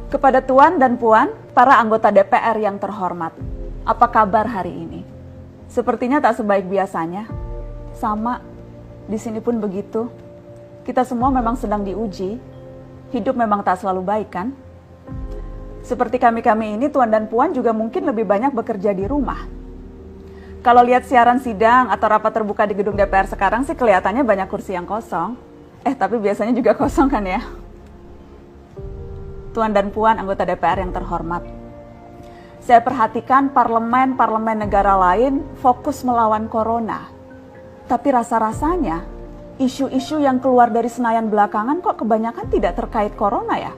Kepada Tuan dan Puan, para anggota DPR yang terhormat, apa kabar hari ini? Sepertinya tak sebaik biasanya. Sama, di sini pun begitu. Kita semua memang sedang diuji. Hidup memang tak selalu baik, kan? Seperti kami-kami ini, Tuan dan Puan juga mungkin lebih banyak bekerja di rumah. Kalau lihat siaran sidang atau rapat terbuka di gedung DPR sekarang sih kelihatannya banyak kursi yang kosong. Tapi biasanya juga kosong kan ya? Tuan dan Puan anggota DPR yang terhormat, saya perhatikan parlemen-parlemen negara lain fokus melawan corona. Tapi rasa-rasanya isu-isu yang keluar dari Senayan belakangan kok kebanyakan tidak terkait corona ya?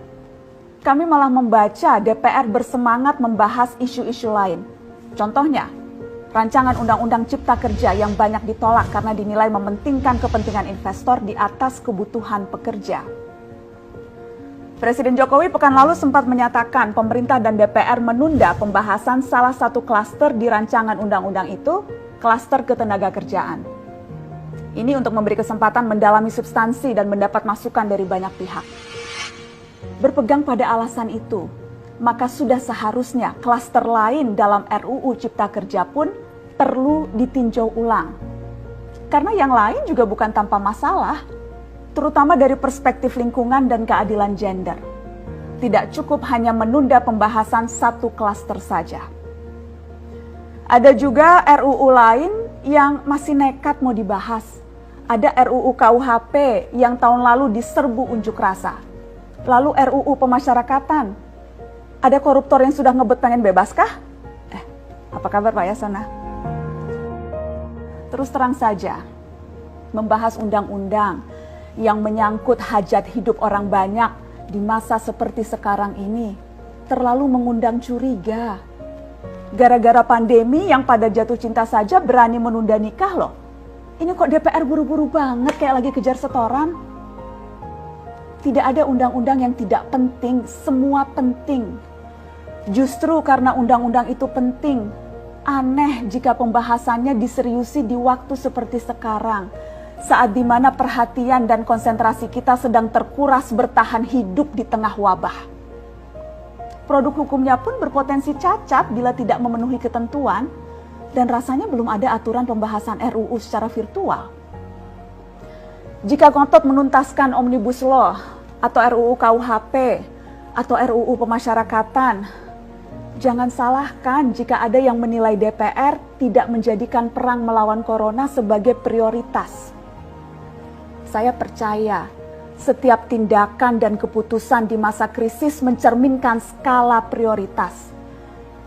Kami malah membaca DPR bersemangat membahas isu-isu lain. Contohnya, rancangan undang-undang cipta kerja yang banyak ditolak karena dinilai mementingkan kepentingan investor di atas kebutuhan pekerja. Presiden Jokowi pekan lalu sempat menyatakan pemerintah dan DPR menunda pembahasan salah satu klaster di rancangan undang-undang itu, klaster ketenagakerjaan. Ini untuk memberi kesempatan mendalami substansi dan mendapat masukan dari banyak pihak. Berpegang pada alasan itu, maka sudah seharusnya klaster lain dalam RUU Cipta Kerja pun perlu ditinjau ulang. Karena yang lain juga bukan tanpa masalah, terutama dari perspektif lingkungan dan keadilan gender. Tidak cukup hanya menunda pembahasan satu klaster saja. Ada juga RUU lain yang masih nekat mau dibahas. Ada RUU KUHP yang tahun lalu diserbu unjuk rasa. Lalu RUU pemasyarakatan. Ada koruptor yang sudah ngebet pengen bebas kah? Apa kabar Pak Yasona? Terus terang saja, membahas undang-undang yang menyangkut hajat hidup orang banyak di masa seperti sekarang ini terlalu mengundang curiga. Gara-gara pandemi yang pada jatuh cinta saja berani menunda nikah loh. Ini kok DPR buru-buru banget kayak lagi kejar setoran? Tidak ada undang-undang yang tidak penting, semua penting. Justru karena undang-undang itu penting, aneh jika pembahasannya diseriusi di waktu seperti sekarang. Saat dimana perhatian dan konsentrasi kita sedang terkuras bertahan hidup di tengah wabah. Produk hukumnya pun berpotensi cacat bila tidak memenuhi ketentuan, dan rasanya belum ada aturan pembahasan RUU secara virtual. Jika ngotot menuntaskan Omnibus Law, atau RUU KUHP, atau RUU pemasyarakatan, jangan salahkan jika ada yang menilai DPR tidak menjadikan perang melawan corona sebagai prioritas. Saya percaya setiap tindakan dan keputusan di masa krisis mencerminkan skala prioritas.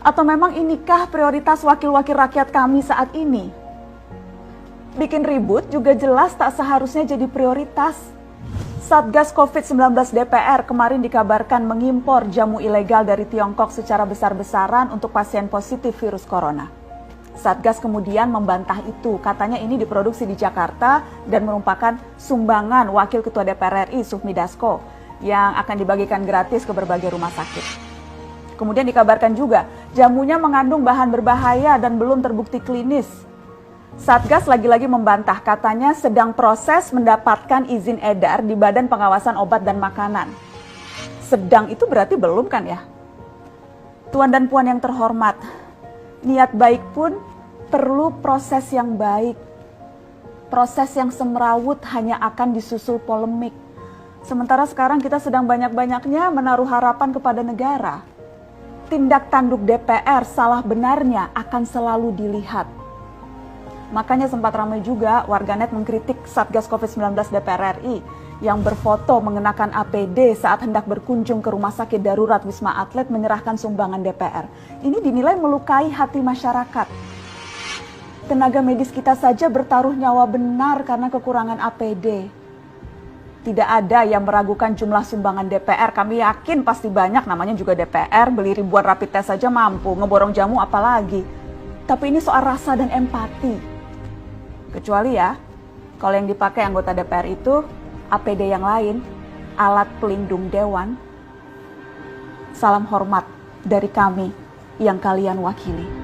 Atau memang inikah prioritas wakil-wakil rakyat kami saat ini? Bikin ribut juga jelas tak seharusnya jadi prioritas. Satgas COVID-19 DPR kemarin dikabarkan mengimpor jamu ilegal dari Tiongkok secara besar-besaran untuk pasien positif virus corona. Satgas kemudian membantah itu, katanya ini diproduksi di Jakarta dan merupakan sumbangan Wakil Ketua DPR RI Sufmi Dasko yang akan dibagikan gratis ke berbagai rumah sakit. Kemudian dikabarkan juga jamunya mengandung bahan berbahaya dan belum terbukti klinis. Satgas lagi-lagi membantah, katanya sedang proses mendapatkan izin edar di Badan Pengawasan Obat dan Makanan. Sedang itu berarti belum kan ya? Tuan dan Puan yang terhormat, niat baik pun perlu proses yang baik. Proses yang semrawut hanya akan disusul polemik. Sementara sekarang kita sedang banyak-banyaknya menaruh harapan kepada negara. Tindak tanduk DPR salah benarnya akan selalu dilihat. Makanya sempat ramai juga warganet mengkritik Satgas COVID-19 DPR RI yang berfoto mengenakan APD saat hendak berkunjung ke rumah sakit darurat Wisma Atlet menyerahkan sumbangan DPR. Ini dinilai melukai hati masyarakat. Tenaga medis kita saja bertaruh nyawa benar karena kekurangan APD. Tidak ada yang meragukan jumlah sumbangan DPR. Kami yakin pasti banyak, namanya juga DPR, beli ribuan rapid test saja mampu, ngeborong jamu apalagi. Tapi ini soal rasa dan empati. Kecuali ya, kalau yang dipakai anggota DPR itu APD yang lain, alat pelindung dewan. Salam hormat dari kami yang kalian wakili.